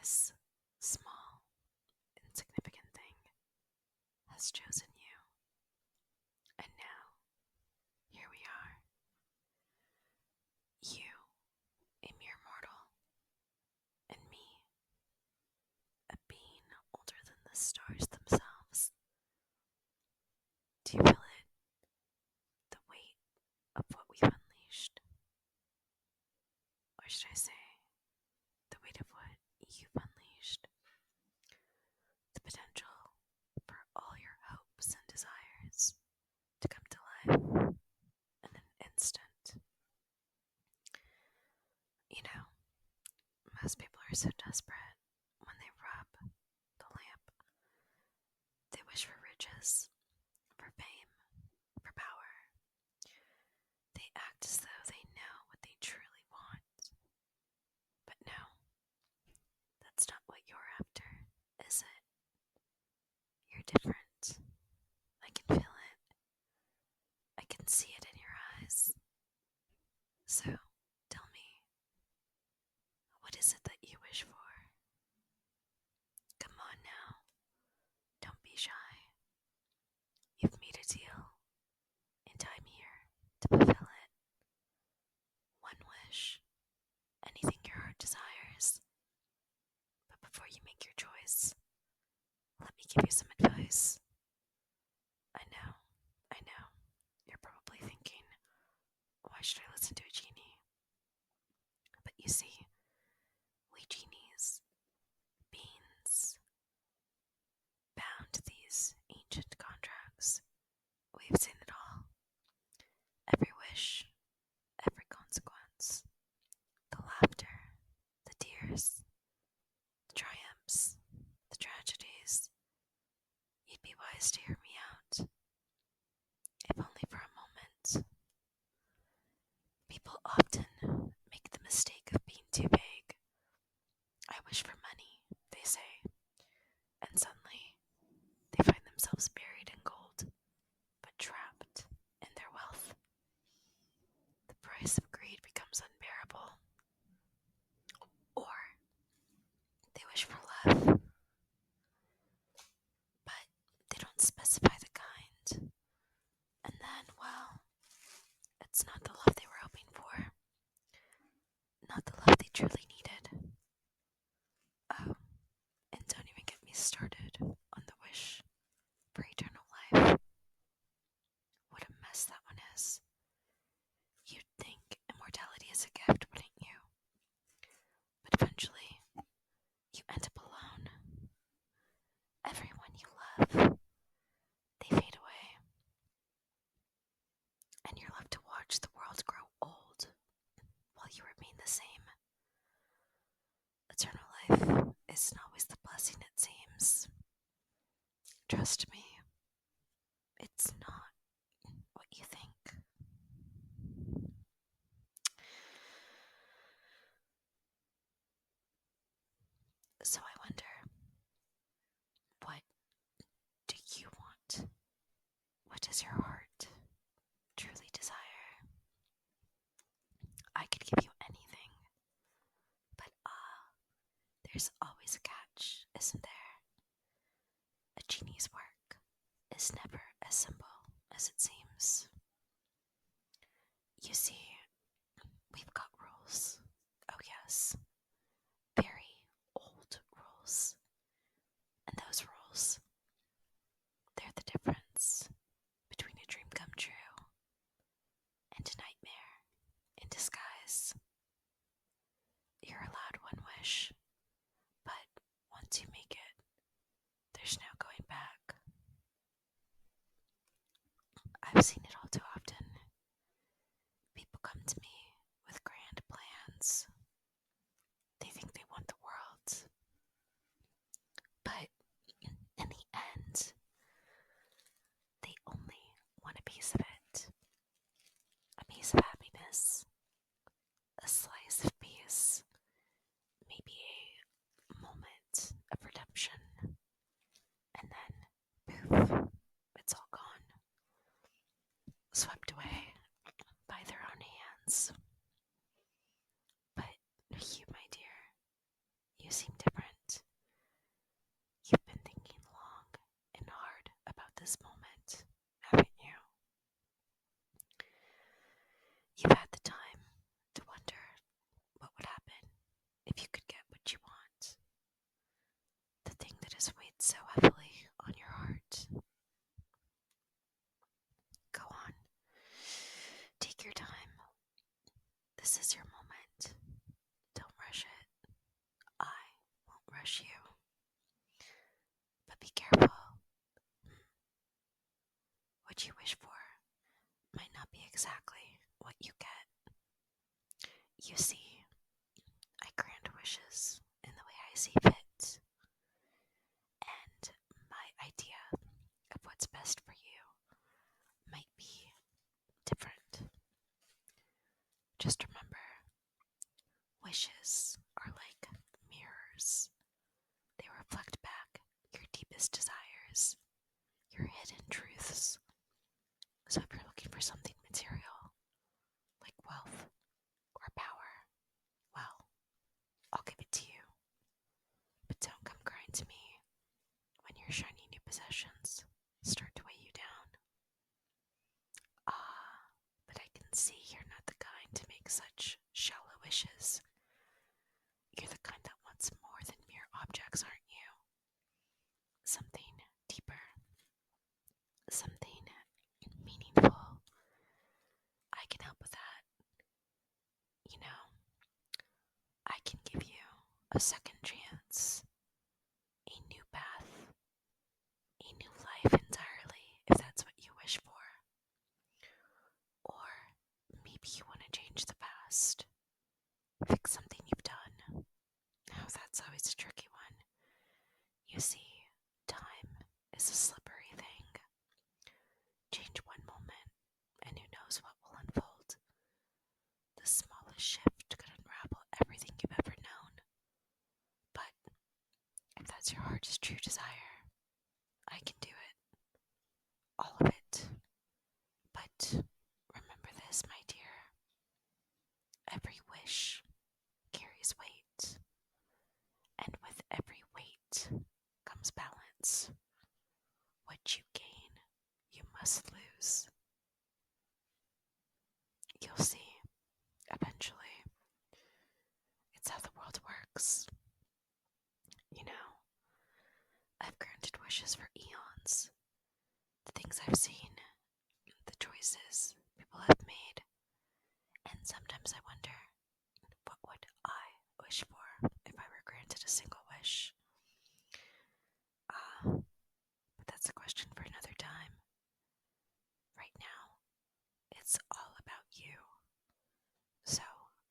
this small, insignificant thing has chosen you. And now, here we are. You, a mere mortal, and me, a being older than the stars themselves. Do you feel it? The weight of what we've unleashed? Or should I say, the weight of what you've unleashed? The potential for all your hopes and desires to come to life in an instant. You know, most people are so desperate when they rub the lamp. They wish for riches, for fame, for power. They act as though they know what they truly want. But no, that's not what you're after, is it? You're different. I can feel it. I can see it in your eyes. So, tell me, what is it that you wish for? Come on now. Don't be shy. You've made a deal, and I'm here to fulfill it. One wish, anything your heart desires. But before you make your choice, let me give you some advice. I know, you're probably thinking, why should I listen to a genie? But you see, we genies, beings, bound to these ancient contracts. We've seen it all. Every wish, every consequence. The laughter, the tears, the triumphs, the tragedies. You'd be wise to hear me out, if only for a moment. People often make the mistake of being too vague. I wish for money, they say, and suddenly they find themselves buried in gold, but trapped in their wealth. The price of greed becomes unbearable. Or they wish for love, but they don't specify the kind. And then, well, it's not the love they were hoping for. Not the love they truly needed. Oh, and don't even get me started on the wish for eternal life. What a mess that one is. You'd think immortality is a gift, wouldn't you? But eventually, you end up alone. Everyone you love, they fade away. And you're left to watch the world grow old while you remain the same. Eternal life isn't always the blessing it seems. Trust me, it's not what you think. So I wonder, what do you want? What does your heart truly desire? I could give you anything, but there's always a catch, isn't there? A genie's work is never as simple as it seems. You see, we've got rules. Oh yes, very old rules. And those rules, they're the difference between a dream come true and a nightmare in disguise. You're allowed one wish, but once you make it, there's no going back. I've seen it all too often. People come to me with grand plans. They think they want the world. But in the end, they only want a piece of it. A piece of happiness. A slice of peace. Maybe a moment of redemption. And then, poof, it's all gone. Swept away by their own hands. But you, my dear, you seem different. This is your moment. Don't rush it. I won't rush you. But be careful. What you wish for might not be exactly what you get. You see, I grant wishes in the way I see fit, and my idea of what's best for you might be different. Just remember, wishes are like mirrors. They reflect back your deepest desires, your hidden truths. So if you're looking for something material, like wealth or power, well, I'll give it to you. But don't come crying to me when your shiny new possessions start to weigh you down. Ah, but I can see you're not the kind to make such shallow wishes. You're the kind that wants more than mere objects, aren't you? Something deeper. Something meaningful. I can help with that. You know, I can give you a second chance, a new path, a new life entirely, if that's what you wish for. Or maybe you want to change the past, fix something you've done. Oh, that's always a tricky one. You see, time is a slippery thing. Change one moment, and who knows what will unfold. The smallest shift could unravel everything you've ever known. But if that's your heart's true desire, I can do it. All of it. But remember this, my dear. Every wish carries weight. And with every weight comes balance. What you gain, you must lose. You'll see, eventually. It's how the world works. You know, I've granted wishes for eons. The things I've seen, the choices people have made, and sometimes I wonder, what would I wish for if I were granted a single wish? But that's a question for another time. Right now, it's all about you. So,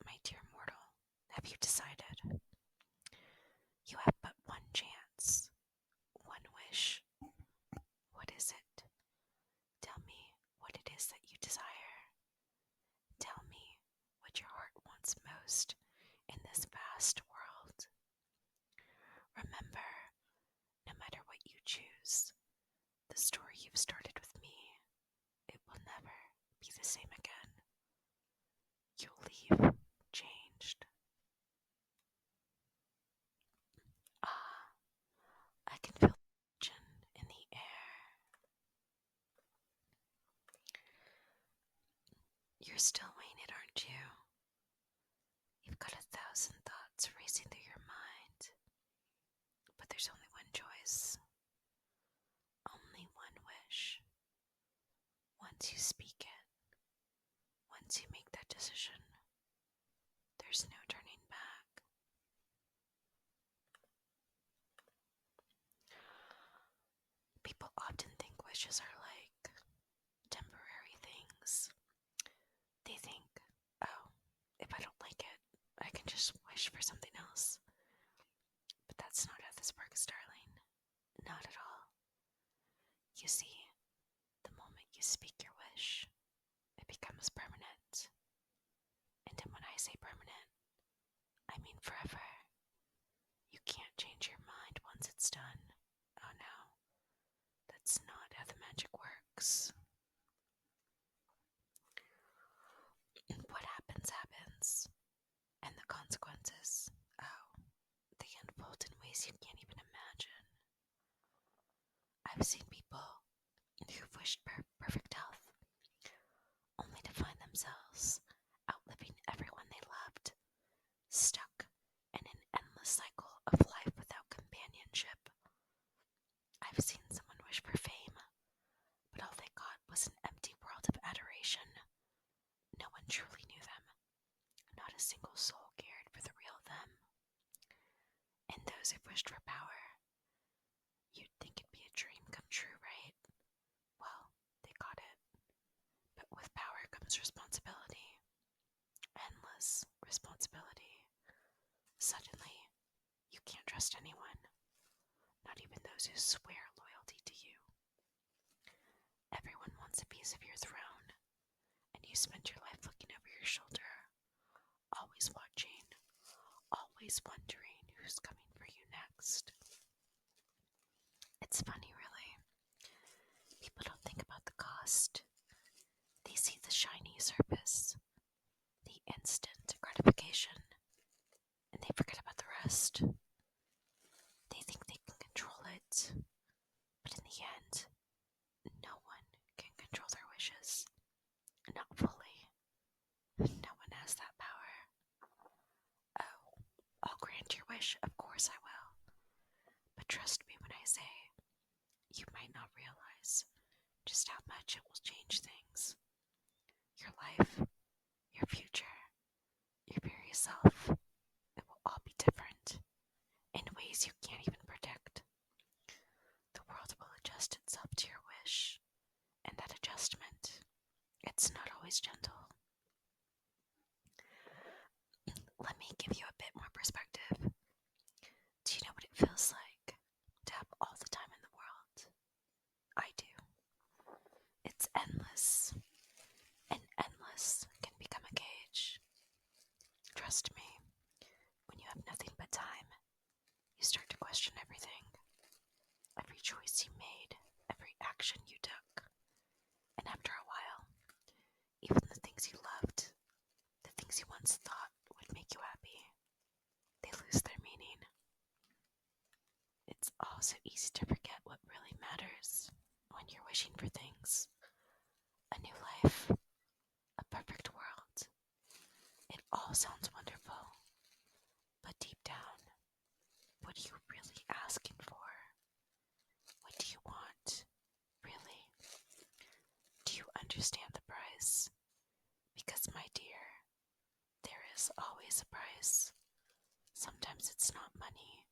my dear mortal, have you decided? You have but one chance, one wish. What is it? Tell me what it is that you desire. Tell me what your heart wants most in this vast world. Remember, no matter what you choose, the story you've started with me, it will never be the same again. You'll leave changed. Ah, I can feel tension in the air. You're still weighing it, aren't you? You've got 1,000 thoughts racing through your mind. But there's only one choice. Only one wish. Once you speak it, once you make that decision, there's no turning back. People often think wishes are like temporary things. They think, oh, if I don't like it, I can just wish for something else. But that's not how this works, darling. Not at all. You see, the moment you speak your wish, it becomes permanent. And when I say permanent, I mean forever. You can't change your mind once it's done. Oh no, that's not how the magic works. What happens, happens. And the consequences, oh, they unfold in ways you can't even imagine. I've seen people who've wished perfect health, only to find themselves outliving everyone they loved, stuck in an endless cycle of life without companionship. I've seen someone wish for fame, but all they got single soul cared for the real them. And those who wished for power, you'd think it'd be a dream come true, right? Well, they got it. But with power comes responsibility. Endless responsibility. Suddenly, you can't trust anyone, not even those who swear loyalty to you. Everyone wants a piece of your throne, and you spend your life looking over your shoulder, always watching, always wondering who's coming for you next. It's funny, really. People don't think about the cost. They see the shiny surface, the instant gratification, and they forget about the rest. They think they can control it, but in the end, no one can control their wishes. Not fully. No one has that power. Oh, I'll grant your wish, of course I will. But trust me when I say, you might not realize just how much it will change things. Your life, your future, your very self, it will all be different, in ways you can't even predict. The world will adjust itself to your wish, and that adjustment, it's not always gentle. Let me give you a bit more perspective. Do you know what it feels like to have all the time in the world? I do. It's endless, and endless can become a cage. Trust me, when you have nothing but time, you start to question everything. Every choice you made, every action you took. And after a while, even the things you loved, the things you once thought would make you happy, they lose their meaning. It's all so easy to forget what really matters when you're wishing for things. A new life, a perfect world. It all sounds wonderful, but deep down, what are you really asking for? What do you want, really? Do you understand the price? Because, my dear, there is always a price. Sometimes it's not money.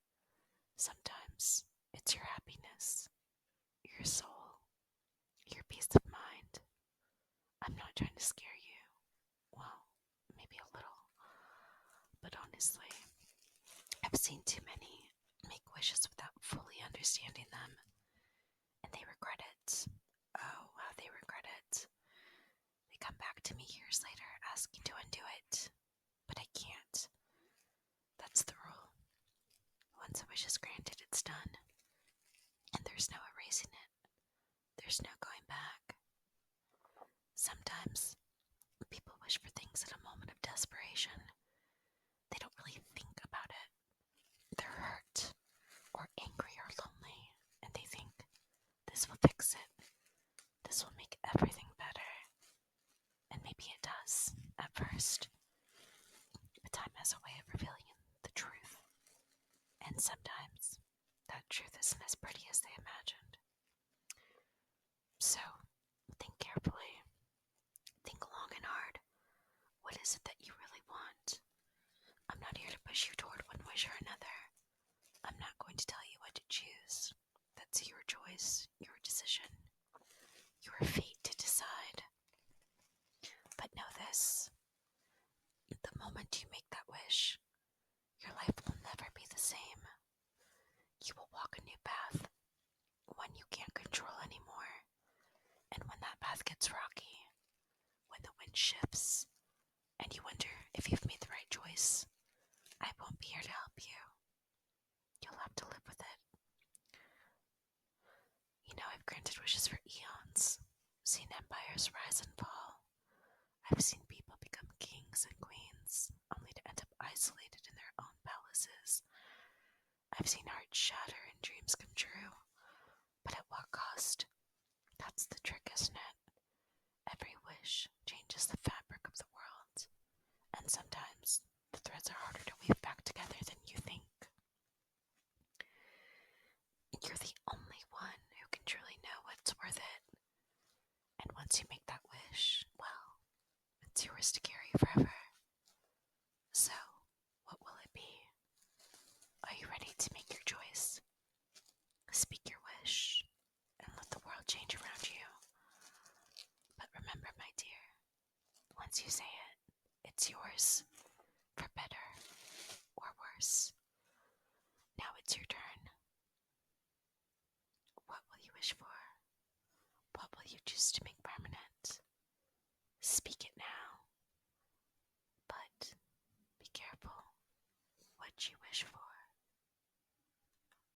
Sometimes it's your happiness, your soul, your peace of mind. I'm not trying to scare you. Well, maybe a little. But honestly, I've seen too many make wishes without fully understanding them. And they regret it. Oh, how they regret it. They come back to me years later asking to undo it. But I can't. That's the rule. Once a wish is granted, it's done. And there's no erasing it. There's no going back. Sometimes people wish for things at a moment of desperation. They don't really think about it. They're hurt or angry or lonely, and they think, this will fix it. This will make everything better. And maybe it does, at first. But time has a way of revealing the truth. And sometimes, that truth isn't as pretty as they imagined. So, think carefully. Think long and hard. What is it that you really want? I'm not here to push you toward one wish or another. I'm not going to tell you what to choose. That's your choice, your decision, your fate to decide. But know this. The moment you make that wish, your life will never be the same. You will walk a new path, one you can't control anymore. And when that path gets rocky, when the wind shifts, and you wonder if you've made the right choice, I won't be here to help you. You'll have to live with it. You know, I've granted wishes for eons, seen empires rise and fall. I've seen people become kings and queens, only to end up isolated in their own palaces. I've seen hearts shatter and dreams come true. But at what cost? That's the trick, isn't it? Every wish changes the fabric of the world, and sometimes the threads are harder to weave back together than you think. You're the only one who can truly know what's worth it. And once you make that wish, well, it's yours to carry forever. yours, for better or worse. Now it's your turn. What will you wish for? What will you choose to make permanent? Speak it now, but be careful what you wish for.